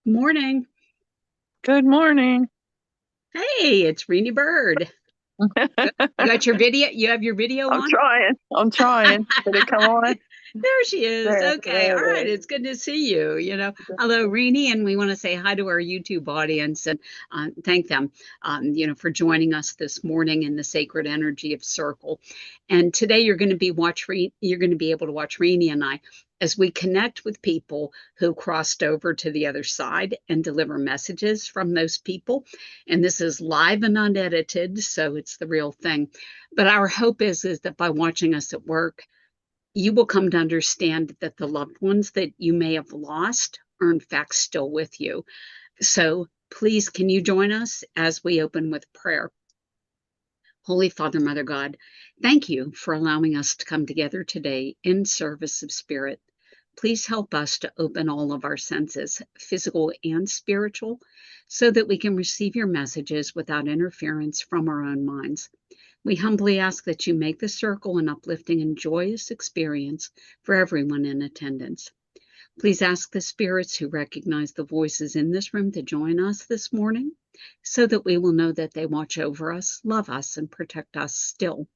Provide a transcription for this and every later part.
Morning. Good morning. Hey, it's Rene Bird. You got your video? You have your video I'm on? trying. I'm trying. Did it come on? There she is. Okay. There All right. it It's good to see you. is. Hello, Rene, and we want to say hi to our YouTube audience and thank them, for joining us this morning in the sacred energy of Circle. And today you're going to be able to watch Rene and I as we connect with people who crossed over to the other side and deliver messages from those people. And this is live and unedited, so it's the real thing. But our hope is that by watching us at work, you will come to understand that the loved ones that you may have lost are in fact still with you. So please, can you join us as we open with prayer? Holy Father, Mother God, thank you for allowing us to come together today in service of spirit. Please help us to open all of our senses, physical and spiritual, so that we can receive your messages without interference from our own minds. We humbly ask that you make the circle an uplifting and joyous experience for everyone in attendance. Please ask the spirits who recognize the voices in this room to join us this morning so that we will know that they watch over us, love us, and protect us still.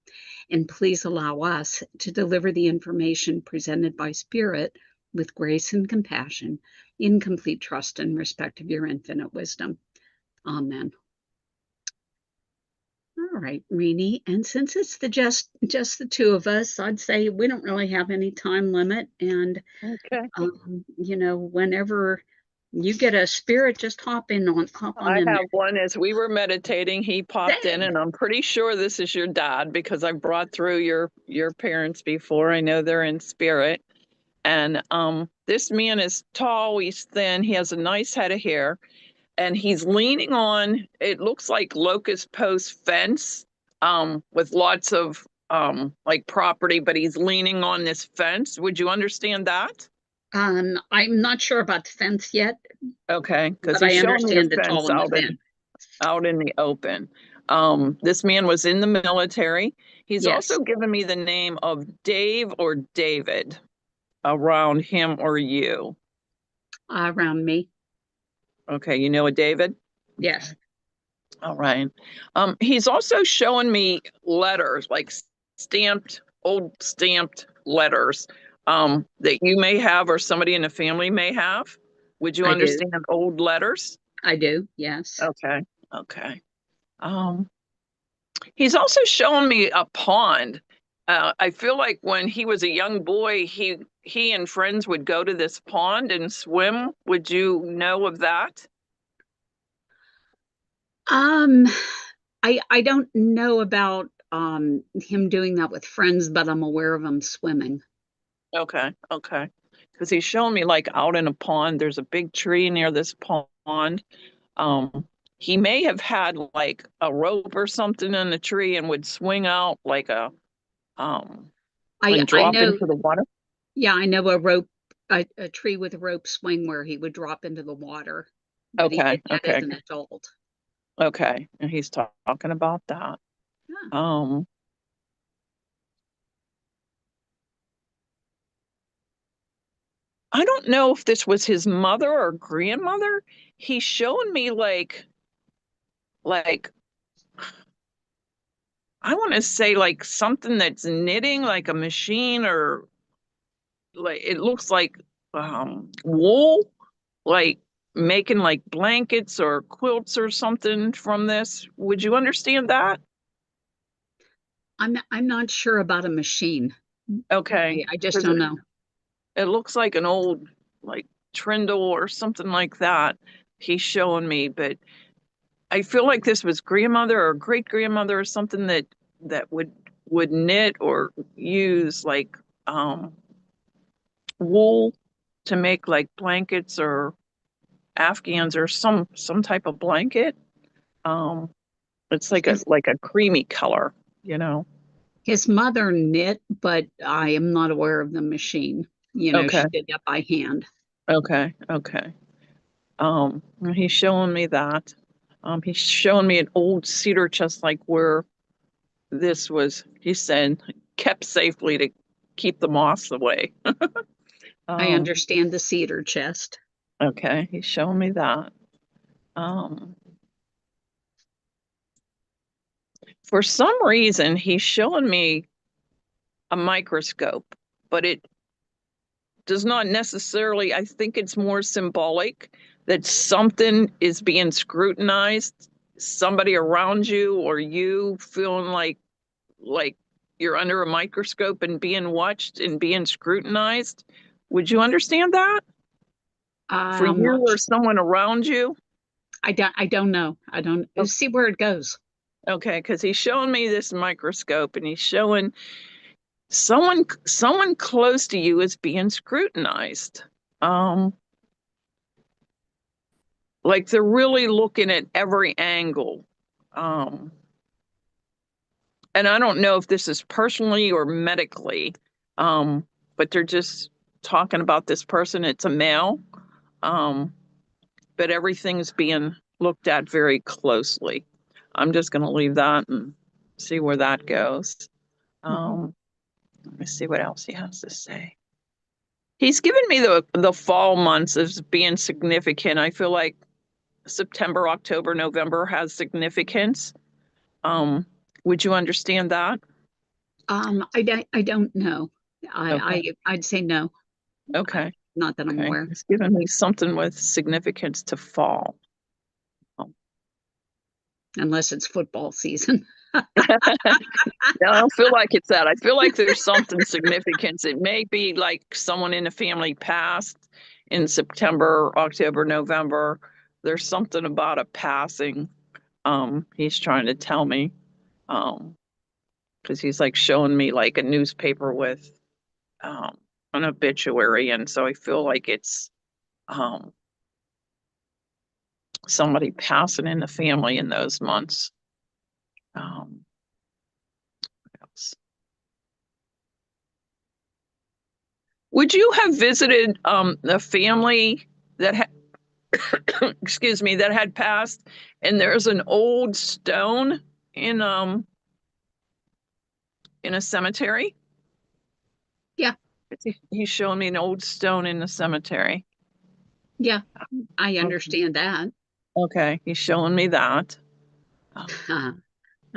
And please allow us to deliver the information presented by Spirit with grace and compassion, in complete trust and respect of your infinite wisdom. Amen. All right, Rene. And since it's the just the two of us, I'd say we don't really have any time limit. And Okay. whenever you get a spirit, just hop on I in have there. one as we were meditating, he popped in, Say, and I'm pretty sure this is your dad because I brought through your parents before. I know they're in spirit. And this man is tall, he's thin, he has a nice head of hair, and he's leaning on, it looks like locust post fence with lots of like property, but he's leaning on this fence. Would you understand that? I'm not sure about the fence yet, Okay, because but he's I showing me a understand the tall fence and the thin. out in the open. This man was in the military. He's Yes, also given me the name of Dave or David around him or you. around me. Okay, you know a David? Okay. Yes, All right. He's also showing me letters, like old stamped letters, that you may have or somebody in the family may have. Would you I do. understand old letters? I do. Yes. Okay. Okay. Um, he's also showing me a pond. I feel like when he was a young boy, he and friends would go to this pond and swim. Would you know of that? Um, I don't know about him doing that with friends, but I'm aware of him swimming. Okay, okay. Because he's showing me like out in a pond. There's a big tree near this pond. Um, he may have had like a rope or something in the tree and would swing out like um I and I drop know. into the water. Yeah, I know a tree with a rope swing where he would drop into the water, but he did Okay, that as okay, an adult. okay. And he's talking about that. Yeah. Um, I don't know if this was his mother or grandmother. He's showing me like I want to say like something that's knitting, like a machine or like it looks like wool, like making like blankets or quilts or something from this. Would you understand that? I'm not sure about a machine. Okay. I just Because don't know. it looks like an old like trindle or something like that. He's showing me, but I feel like this was grandmother or great grandmother or something that would knit or use like um wool to make like blankets or Afghans or some type of blanket. Um, it's His like a creamy color, you know. his mother knit, but I am not aware of the machine. Okay, She did that by hand. okay, okay. He's showing me that. He's showing me an old cedar chest, like where this was. He said kept safely to keep the moths away. I Um, understand the cedar chest. Okay, he's showing me that. Um, for some reason, he's showing me a microscope, but it does not necessarily, I think it's more symbolic that something is being scrutinized, somebody around you or you feeling like you're under a microscope and being watched and being scrutinized. Would you understand that? For I'm you not. or someone around you? I don't. I don't know. I don't see where it goes. Okay, because he's showing me this microscope and he's showing someone close to you is being scrutinized. Um, like they're really looking at every angle. Um, and I don't know if this is personally or medically, but they're just talking about this person. It's a male, but everything's being looked at very closely. I'm just going to leave that and see where that goes. Let me see what else he has to say. He's given me the fall months as being significant. I feel like September, October, November has significance. Um, would you understand that? I don't know. Okay. I'd say no. Okay. Not that I'm Okay. aware. He's given me something with significance to fall. Oh. Unless it's football season. No, I don't feel like it's that. I feel like there's something significance. It may be like someone in the family passed in September, October, November. There's something about a passing. He's trying to tell me. Because he's like showing me like a newspaper with an obituary, and so I feel like it's um somebody passing in the family in those months. What else? Would you have visited a family that had excuse me, that had passed, and there's an old stone in um in a cemetery? Yeah, He's showing me an old stone in the cemetery. yeah, I Okay. understand that. Okay, he's showing me that.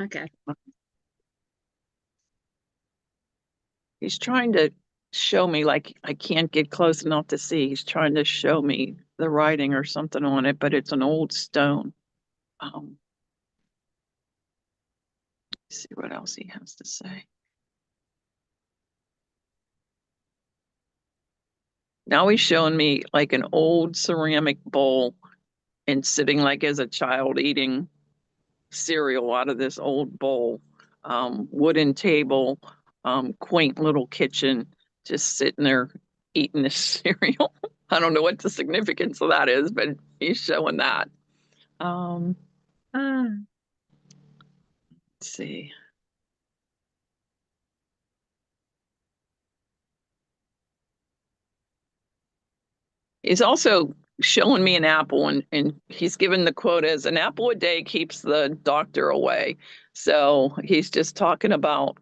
Okay. He's trying to show me, like I can't get close enough to see. He's trying to show me the writing or something on it, but it's an old stone. Let's see what else he has to say. Now he's showing me like an old ceramic bowl and sitting like as a child eating cereal out of this old bowl. Wooden table, quaint little kitchen, just sitting there eating this cereal. I don't know what the significance of that is, but he's showing that. Um, let's see. He's also showing me an apple, and he's given the quote as an apple a day keeps the doctor away. So he's just talking about,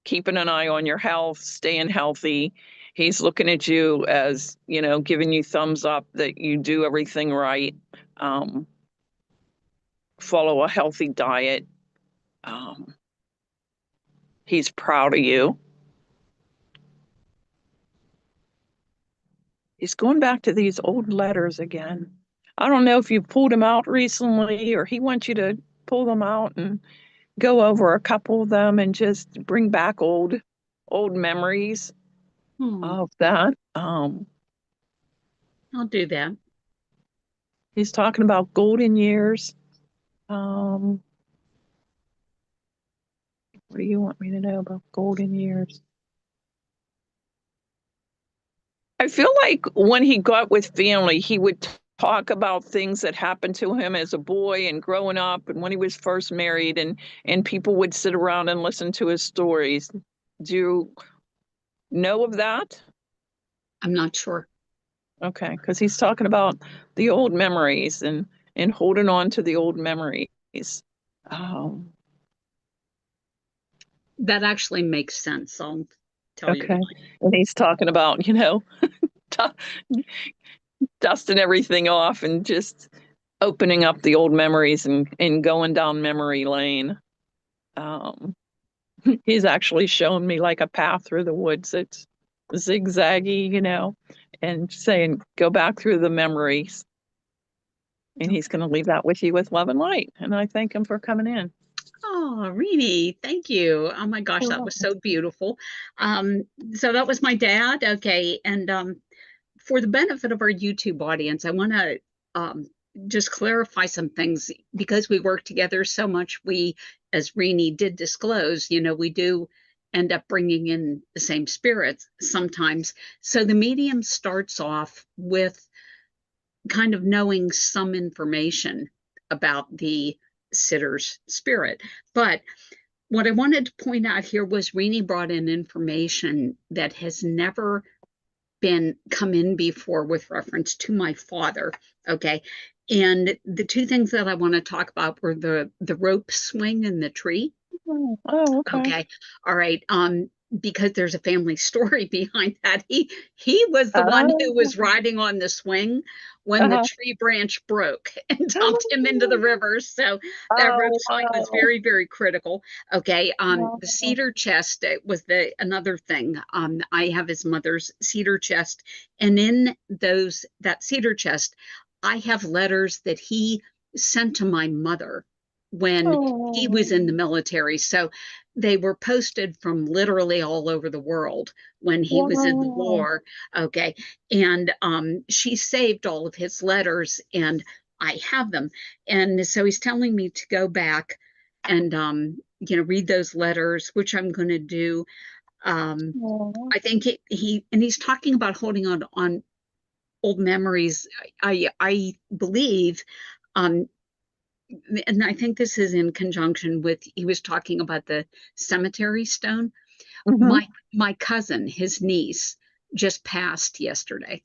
keeping an eye on your health, staying healthy. He's looking at you as, giving you thumbs up that you do everything right. Um, Follow a healthy diet. Um, he's proud of you. He's going back to these old letters again. I don't know if you pulled them out recently or he wants you to pull them out and go over a couple of them and just bring back old memories Hmm, of that. I'll do that. He's talking about golden years. Um, what do you want me to know about golden years? I feel like when he got with family, he would talk about things that happened to him as a boy and growing up and when he was first married, and people would sit around and listen to his stories. Do you know of that? I'm not sure. Okay, because he's talking about the old memories and holding on to the old memories. Um, That actually makes sense. I'll tell you okay, why. and he's talking about dusting everything off and just opening up the old memories and going down memory lane. He's actually shown me like a path through the woods that's zigzaggy, and saying, go back through the memories. And he's going to leave that with you with love and light. And I thank him for coming in. Oh, Rene, thank you. Oh my gosh, that was so beautiful. So that was my dad. Okay. And for the benefit of our YouTube audience, I want to just clarify some things because we work together so much. We, as Rene did disclose, we do end up bringing in the same spirits sometimes. So the medium starts off with kind of knowing some information about the sitter's spirit. But what I wanted to point out here was Rene brought in information that has never been come in before with reference to my father. Okay. And the two things that I want to talk about were the rope swing and the tree. Oh, okay. Okay. All right. Because there's a family story behind that. He was the one who was riding on the swing when the tree branch broke and dumped him into the river. So that rope swing was very, very critical. Okay. The cedar chest was another thing. I have his mother's cedar chest, and in that cedar chest, I have letters that he sent to my mother when he was in the military. So they were posted from literally all over the world when he was in the war. Okay. And she saved all of his letters and I have them. And so he's telling me to go back and, read those letters, which I'm going to do. I think he's talking about holding on old memories. I believe, and I think this is in conjunction with, he was talking about the cemetery stone. My cousin, his niece, just passed yesterday.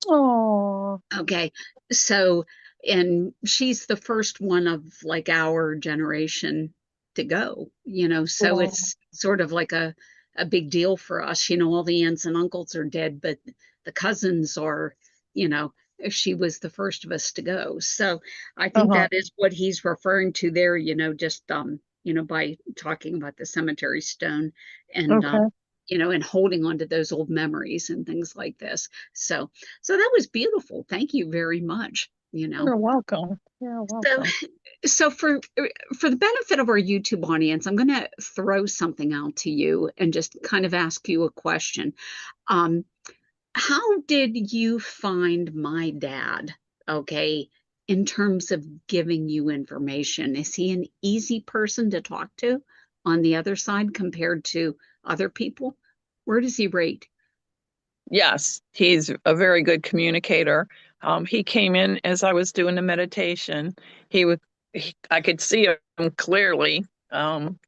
Oh. Okay. So, and she's the first one of like our generation to go, so it's sort of like a big deal for us. All the aunts and uncles are dead, but the cousins are, she was the first of us to go. So I think that is what he's referring to there, just by talking about the cemetery stone and and holding on to those old memories and things like this. So that was beautiful. Thank you very much. You're welcome. You're welcome. So for the benefit of our YouTube audience, I'm going to throw something out to you and just kind of ask you a question. How did you find my dad? Okay, in terms of giving you information, is he an easy person to talk to on the other side compared to other people? Where does he rate? Yes, he's a very good communicator. He came in as I was doing the meditation. I could see him clearly,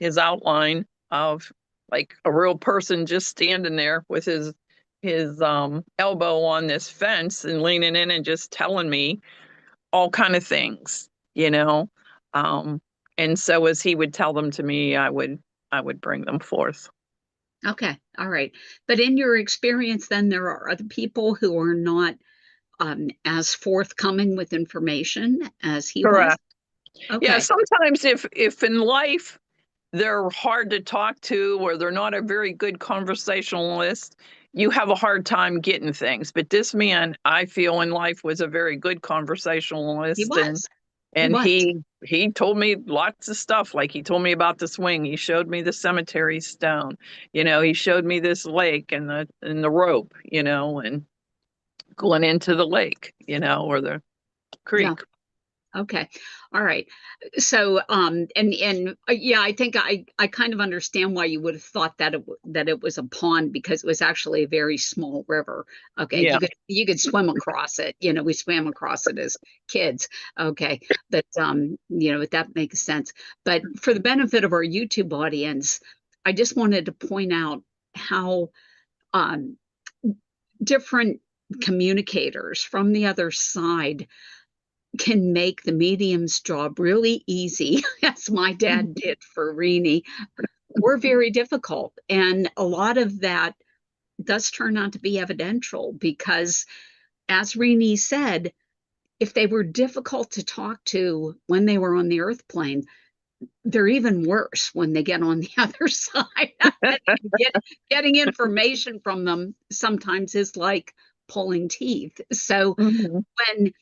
his outline of like a real person just standing there with his elbow on this fence and leaning in and just telling me all kind of things, and so as he would tell them to me, I would bring them forth. Okay, all right. But in your experience, then there are other people who are not as forthcoming with information as he Correct. was? Okay. Yeah, sometimes if in life they're hard to talk to or they're not a very good conversationalist, you have a hard time getting things. But this man, I feel in life, was a very good conversationalist. He was. And he told me lots of stuff. Like he told me about the swing. He showed me the cemetery stone. He showed me this lake and the rope, and going into the lake, or the creek. Yeah. Okay. All right. So, yeah, I think I kind of understand why you would have thought that it was a pond because it was actually a very small river. Okay. Yeah. You could swim across it. We swam across it as kids. Okay. But, that makes sense. But for the benefit of our YouTube audience, I just wanted to point out how, different communicators from the other side can make the medium's job really easy, as my dad did for Rene, or very difficult. And a lot of that does turn out to be evidential because as Rene said, if they were difficult to talk to when they were on the earth plane, they're even worse when they get on the other side. Getting information from them sometimes is like pulling teeth. So Mhm. when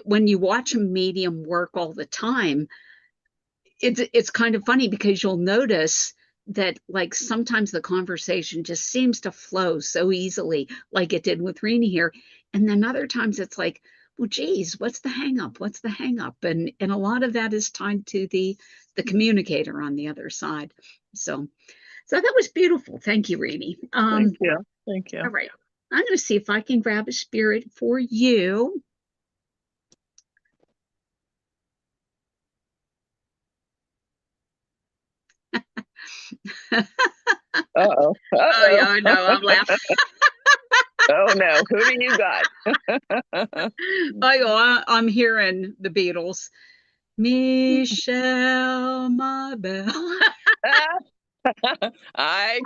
when you watch a medium work all the time, it's kind of funny because you'll notice that like sometimes the conversation just seems to flow so easily, like it did with Rena here. And then other times it's like, well, geez, what's the hang up? What's the hang up? And a lot of that is tied to the communicator on the other side. So that was beautiful. Thank you, Rena. Thank you. Thank All you. right. I'm going to see if I can grab a spirit for you. Uh-oh. Oh yeah, Uh-oh. I know. I'm laughing. Oh no. Who do you got? I'm hearing the Beatles. Michelle, my belle. I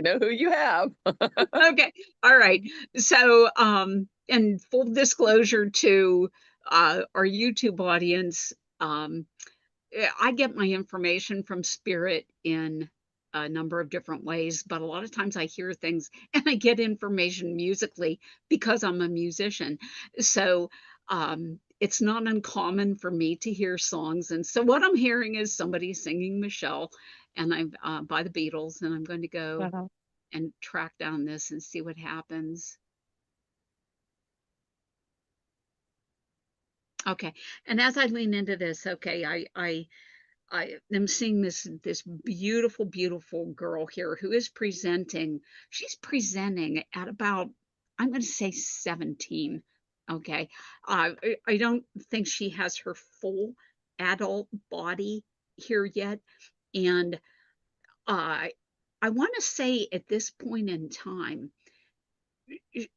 know who you have. Okay, all right. So, and full disclosure to our YouTube audience, I get my information from spirit in a number of different ways, but a lot of times I hear things and I get information musically because I'm a musician. So it's not uncommon for me to hear songs. And so what I'm hearing is somebody singing Michelle and I'm by the Beatles, and I'm going to go Uh-huh. and track down this and see what happens. Okay. And as I lean into this, okay, I am seeing this beautiful, beautiful girl here who is presenting. She's presenting at about, I'm going to say 17. Okay. I don't think she has her full adult body here yet. And uh, I want to say at this point in time,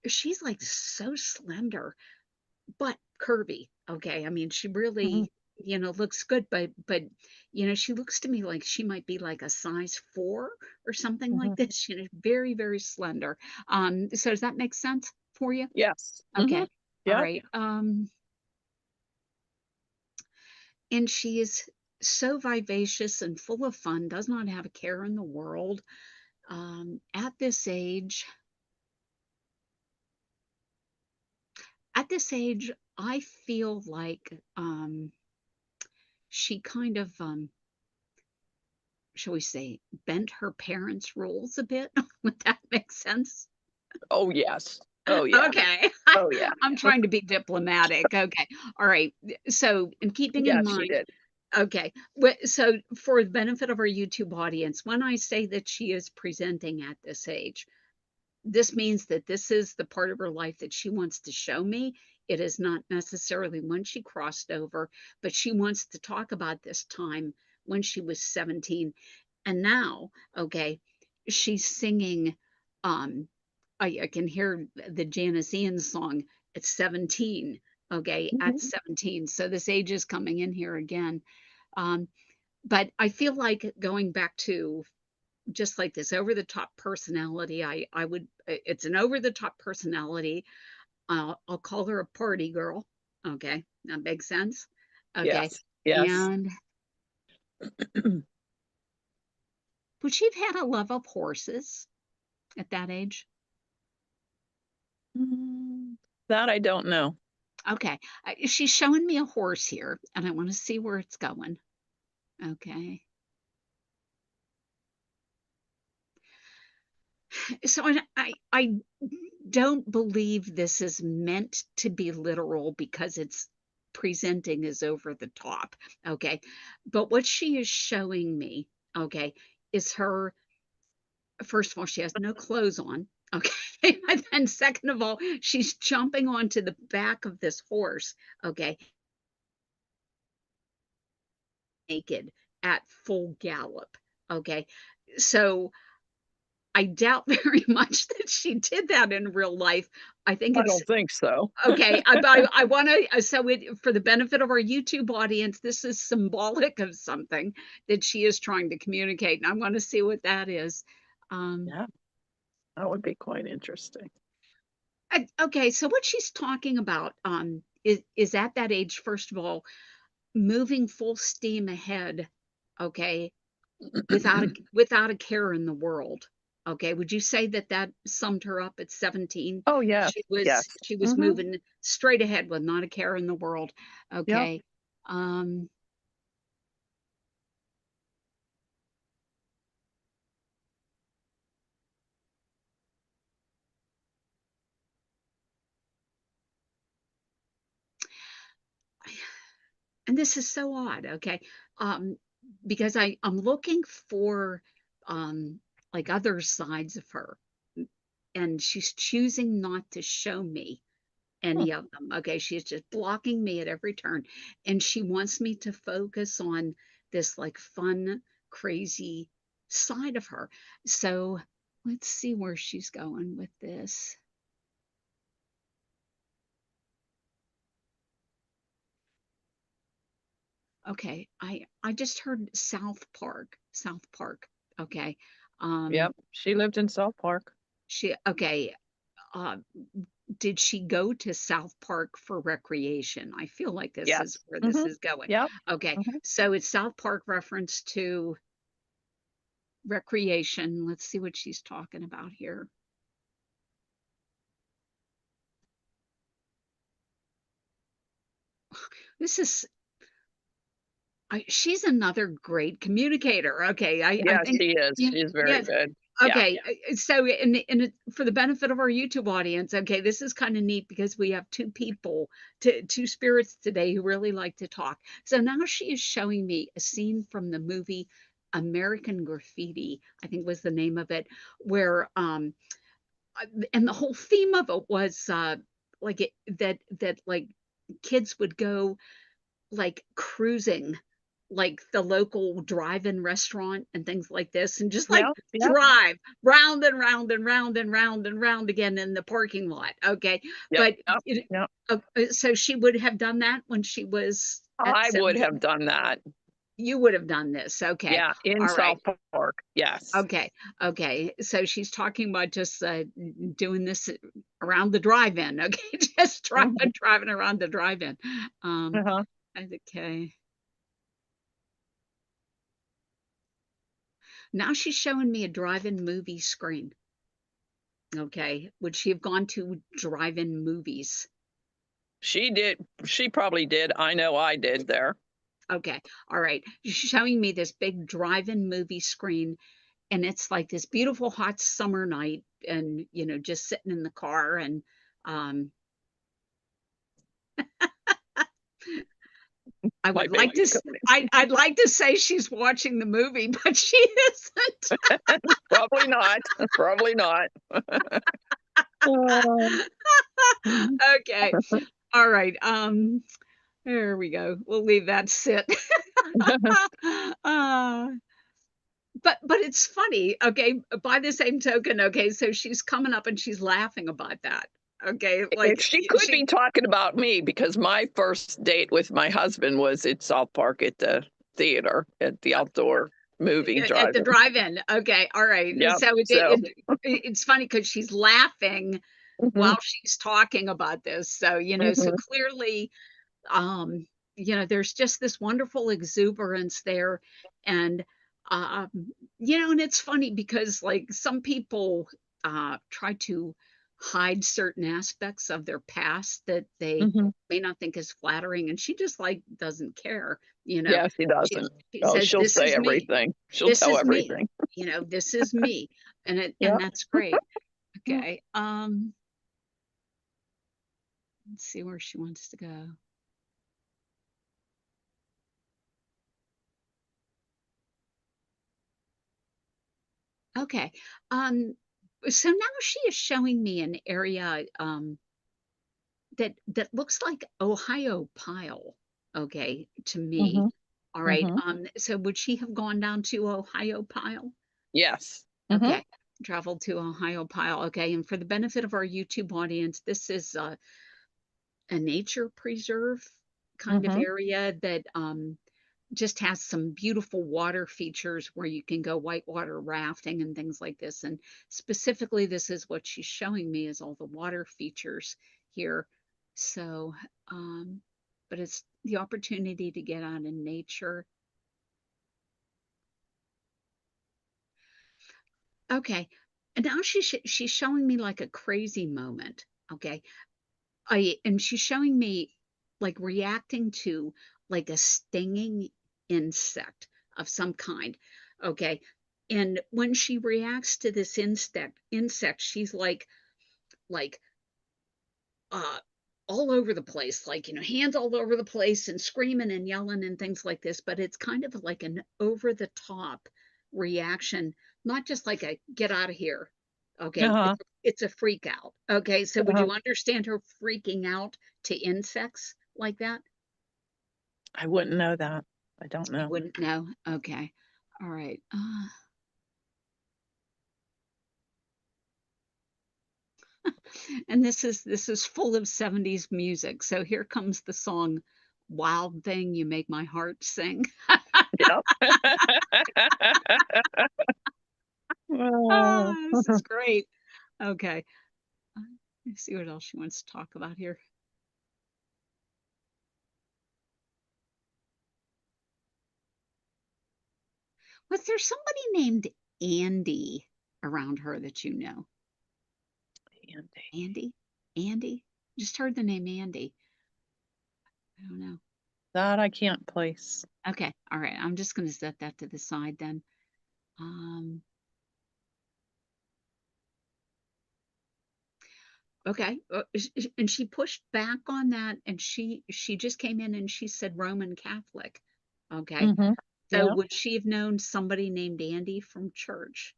she's like so slender but curvy. Okay. I mean, she Mhm. really, looks good, but she looks to me like she might be like a size 4 or something like Mhm. this, very, very slender. So does that make sense for you? Yes. Okay. All Yeah. right. And she is so vivacious and full of fun, does not have a care in the world. At this age, I feel like she kind of shall we say, bent her parents' rules a bit? Would that make sense? Oh yes. Oh yeah. Okay. Oh yeah. I'm trying to be diplomatic. Okay. All right. So, in keeping in Yes, she mind, did. okay. So, for the benefit of our YouTube audience, when I say that she is presenting at this age, this means that this is the part of her life that she wants to show me. It is not necessarily when she crossed over, but she wants to talk about this time when she was 17. And now, okay, she's singing, um, I can hear the Janice Ian song at 17, okay, at Mhm. 17. So this age is coming in here again. Um, but I feel like going back to just like this over the top personality, I would, it's an over the top personality. I'll call her a party girl. Okay, that makes sense. Okay, Yes. Yes. and would she have had a love of horses at that age? That I don't know. Okay, she's showing me a horse here, and I want to see where it's going. Okay, so I don't believe this is meant to be literal because it's presenting as over the top. Okay, but what she is showing me, okay, is her. First of all, she has no clothes on. Okay, and then second of all, she's jumping onto the back of this horse. Okay, naked at full gallop. Okay, so I doubt very much that she did that in real life. I think I it's don't think so. okay. I want to, so for the benefit of our YouTube audience, this is symbolic of something that she is trying to communicate, and I want to see what that is. Um, Yeah, that would be quite interesting. Okay, so what she's talking about, is at that age, first of all, moving full steam ahead, okay, without a care in the world. Okay, would you say that that summed her up at 17? Oh, yes, She yes. was she was Mhm. moving straight ahead with not a care in the world. Yep. Okay. Um, and this is so odd, okay? Um, because I'm looking for um like other sides of her, and she's choosing not to show me Hmm. any of them. Okay, she's just blocking me at every turn, and she wants me to focus on this like fun, crazy side of her. So let's see where she's going with this. Okay, I just heard South Park, South Park. Okay. Um Yep. She lived in South Park. she okay, uh did she go to South Park for recreation? I feel like this is Yes. where this Mhm. is going. Yep. Okay, Mhm. so it's South Park reference to recreation. Let's see what she's talking about here. This is she's another great communicator. Okay, I Yes, think she is. yeah, She's very yes. good. Yeah. Okay, so for the benefit of our YouTube audience, okay, this is kind of neat because we have two people, two spirits today who really like to talk. So now she is showing me a scene from the movie American Graffiti, I think was the name of it, where and the whole theme of it was like that like kids would go like cruising like the local drive-in restaurant and things like this and just like Yep. Yep. drive round and round and round and round and round again in the parking lot. Okay, Yep. but Yep. Yep. so she would have done that when she was at I would 17. have done that. You would have done this. Okay, Yeah, in all right. South Park. Yes. Okay, okay, so she's talking about just, doing this around the drive-in, okay, just Mhm. driving around the drive-in. Um, Uh-huh. okay. Now she's showing me a drive-in movie screen, okay? Would she have gone to drive-in movies? She did. She probably did. I know I did there. Okay, alright. She's showing me this big drive-in movie screen, and it's like this beautiful hot summer night and, just sitting in the car and, um I My would like to baby's s coming I'd like to say she's watching the movie, but she isn't. in. Probably not. Probably not. Oh. Mhm. Okay. Alright, there we go. We'll leave that sit. Uh, but it's funny, okay, by the same token, okay, so she's coming up and she's laughing about that, okay, like, She could she be talking about me because my first date with my husband was at South Park at the theater, at the outdoor movie at the drive-in. drive-in, okay, alright, Yep. so So, it's funny because she's laughing mhm, while she's talking about this, so, so mhm. clearly, um, there's just this wonderful exuberance there, and, um, and it's funny because, like, some people, try to hide certain aspects of their past that they Mhm. may not think is flattering, and she just, like, doesn't care, you know? Yeah, she She doesn't. she Oh, says, she'll "This say is me. everything. She'll This tell is me. everything. This is me." And Yep. that's great. Okay, let's see where she wants to go. Okay. Um, so now she is showing me an area that looks like Ohio Pile. Okay, to me. Mhm, All right. mhm. So would she have gone down to Ohio Pile? Yes. Mhm, Okay. Traveled to Ohio Pile. Okay. And for the benefit of our YouTube audience, this is a nature preserve kind of mhm. area that just has some beautiful water features where you can go whitewater rafting and things like this. And specifically, this is what she's showing me is all the water features here. So, but it's the opportunity to get out in nature. Okay. And now she's showing me like a crazy moment. Okay. And she's showing me like reacting to like a stinging insect of some kind. Okay. And when she reacts to this insect, she's like uh all over the place, like, hands all over the place and screaming and yelling and things like this, but it's kind of like an over the top reaction, not just like a get out of here. Okay, Uh-huh. it's a freak out. Okay, so would Uh-huh. you understand her freaking out to insects like that? I wouldn't know that. I don't You know. wouldn't know. Okay. All right. And this is full of 70s music. So here comes the song Wild Thing You Make My Heart Sing. Yep. Oh. This is great. Okay. Let's see what else she wants to talk about here. Was there somebody named Andy around her that you know? Andy. Andy? Andy? Just heard the name Andy. I don't know. That I can't place. Okay. All right. I'm just going to set that to the side then. Um, okay. And she pushed back on that and she just came in and she said Roman Catholic. Okay. Mhm. So Yeah. would she have known somebody named Andy from church?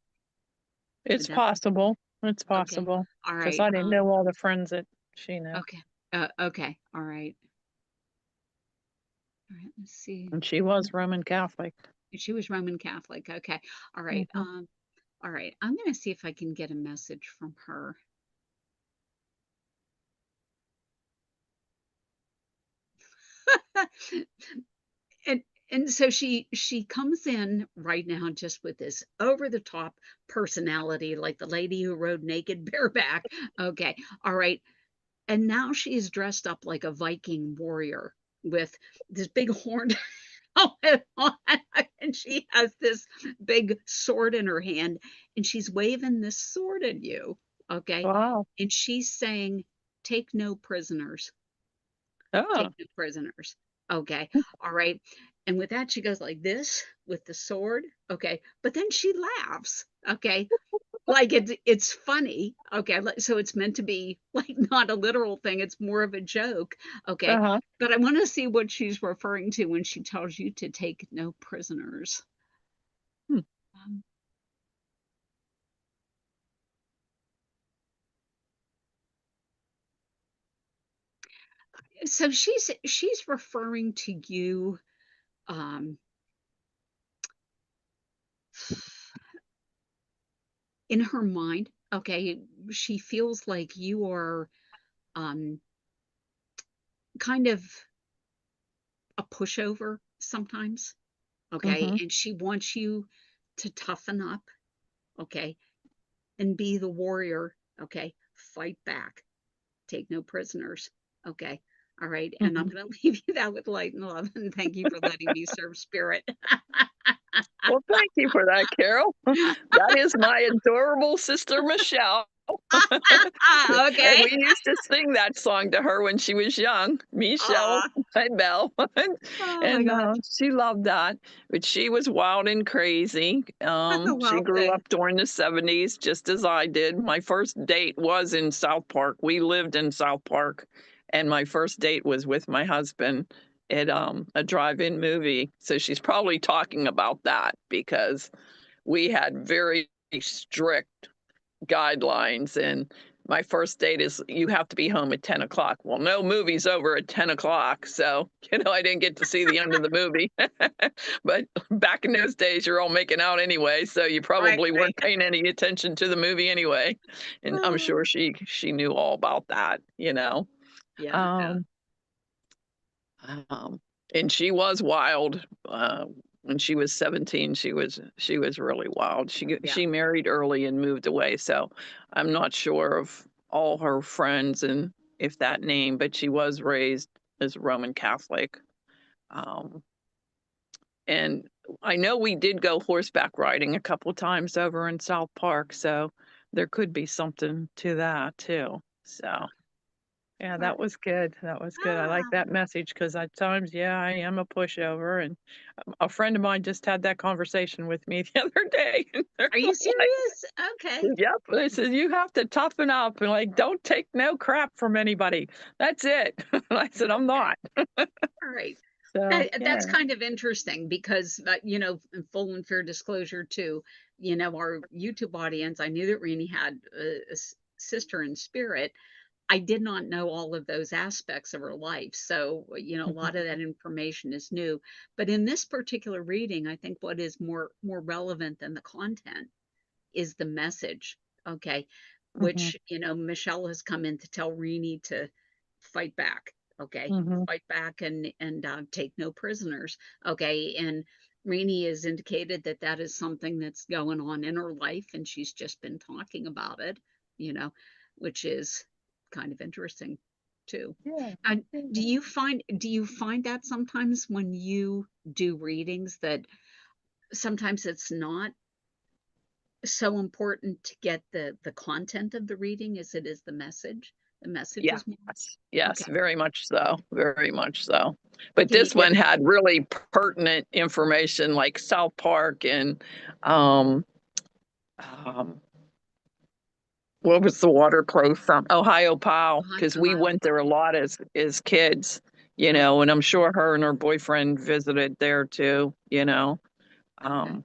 Would It's that possible. It's okay. possible. All 'Cause right. I didn't know all the friends that she knew. Okay. Okay. All right. All right. Let's see. And she was Roman Catholic. She was Roman Catholic. Okay. All right. Mhm. All right. I'm going to see if I can get a message from her. and and so she comes in right now just with this over the top personality like the lady who rode naked bareback. Okay. All right. And now she is dressed up like a Viking warrior with this big horn helmet on, and she has this big sword in her hand, and she's waving this sword at you, okay? Wow. And she's saying, "Take no prisoners. Take Oh. no prisoners." Okay, all right. And with that, she goes like this with the sword, okay? But then she laughs, okay? Like, it's funny, okay, so it's meant to be, like, not a literal thing, it's more of a joke, okay, Uh-huh. but I wanna see what she's referring to when she tells you to take no prisoners. Hmm. Um, so she's referring to you, um, in her mind, okay, she feels like you are, um, kind of a pushover sometimes, okay, Mhm. and she wants you to toughen up, okay, and be the warrior, okay? Fight back. Take no prisoners. Okay. All right. And I'm Mhm. going to leave you that with light and love. And thank you for letting me serve spirit. Well, thank you for that, Carol. That is my adorable sister, Michelle. And Okay. we used to sing that song to her when she was young, Michelle Aw. and Belle. Oh my And gosh. she loved that. But she was wild and crazy. The She wild grew thing. up during the 70s, just as I did. My first date was in South Park. We lived in South Park. And my first date was with my husband at a drive-in movie. So she's probably talking about that because we had very strict guidelines. And my first date is you have to be home at 10 o'clock. Well, no movie's over at 10 o'clock. So, I didn't get to see the end of the movie. But back in those days, you're all making out anyway. So you Right, probably right. weren't paying any attention to the movie anyway. And I'm sure she knew all about that. Yeah. Um, um, And she was wild. When she was 17, she was really wild. Yeah. She married early and moved away, so I'm not sure of all her friends and if that name, but she was raised as Roman Catholic. Um, and I know we did go horseback riding a couple times over in South Park, so there could be something to that too. So yeah, Right. that was good. That was good. I like Ah, that message because at times, yeah, I am a pushover. And a friend of mine just had that conversation with me the other day. And they're are you like, serious? Okay. yep. They said, you have to toughen up and like, don't take no crap from anybody. That's it. And I said, I'm Okay. not. All right. So, That's yeah. kind of interesting because, in full and fair disclosure too, our YouTube audience, I knew that Rene had a sister in spirit. I did not know all of those aspects of her life. So, a lot of that information is new. But in this particular reading, I think what is more relevant than the content is the message. Okay. Mm-hmm. Which, Michelle has come in to tell Rene to fight back. Okay. Mm-hmm. Fight back and take no prisoners. Okay. And Rene has indicated that that is something that's going on in her life, and she's just been talking about it, you know, which is kind of interesting too. Yeah. And Yeah. do you find that sometimes when you do readings that sometimes it's not so important to get the content of the reading as it is the message? The message Yes. is more Yes, okay. very much so. Very much so. But Can you this give one had really pertinent information like South Park and um, um, what was the water place from Ohio Powell, because we Ohio? went there a lot as kids, Okay, and I'm sure her and her boyfriend visited there too, okay,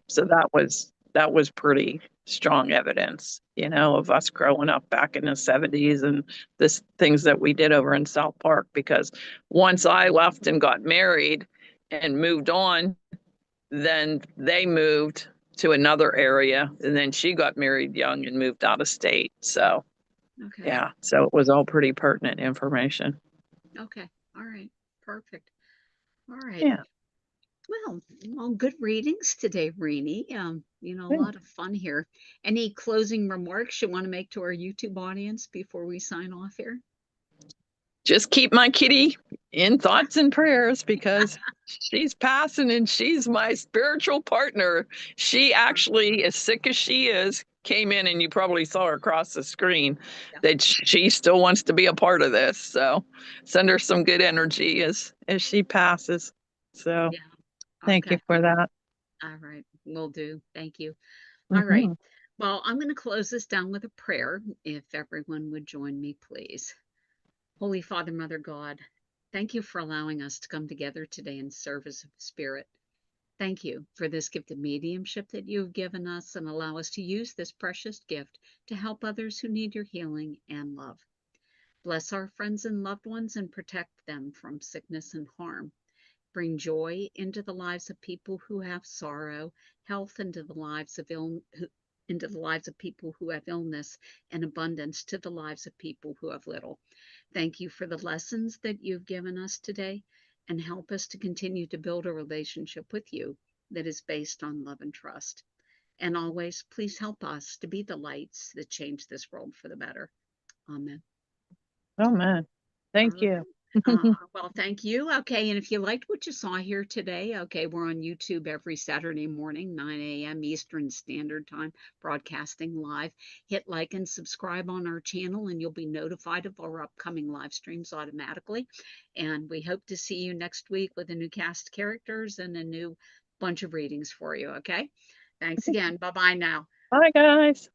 so that was pretty strong evidence, of us growing up back in the 70s and this things that we did over in South Park. Because once I left and got married and moved on, then they moved to another area, and then she got married young and moved out of state. So okay, yeah, so it was all pretty pertinent information. okay. All right. Perfect. All right. Yeah. Well, good readings today, Rene. A lot of fun here. Any closing remarks you want to make to our YouTube audience before we sign off here? Just keep my kitty in thoughts and prayers because she's passing and she's my spiritual partner. She actually, as sick as she is, came in and you probably saw her across the screen Yeah. that she still wants to be a part of this. So send her some good energy as she passes. So Yeah. thank you Okay. for that. All right. Will do. Thank you. All right. Hmm. Well, I'm going to close this down with a prayer. If everyone would join me, please. Holy Father, Mother God, thank you for allowing us to come together today in service of Spirit. Thank you for this gift of mediumship that you have given us, and allow us to use this precious gift to help others who need your healing and love. Bless our friends and loved ones and protect them from sickness and harm. Bring joy into the lives of people who have sorrow, health into the lives of people who have illness, and abundance to the lives of people who have little. Thank you for the lessons that you've given us today, and help us to continue to build a relationship with you that is based on love and trust. And always, please help us to be the lights that change this world for the better. Amen. Oh, man. All Thank right. you. Well, thank you. Okay, and if you liked what you saw here today, okay, we're on YouTube every Saturday morning, 9 a.m. Eastern Standard Time, broadcasting live. Hit like and subscribe on our channel, and you'll be notified of our upcoming live streams automatically. And we hope to see you next week with a new cast of characters and a new bunch of readings for you, okay? Thanks again. Bye-bye now. Bye, guys.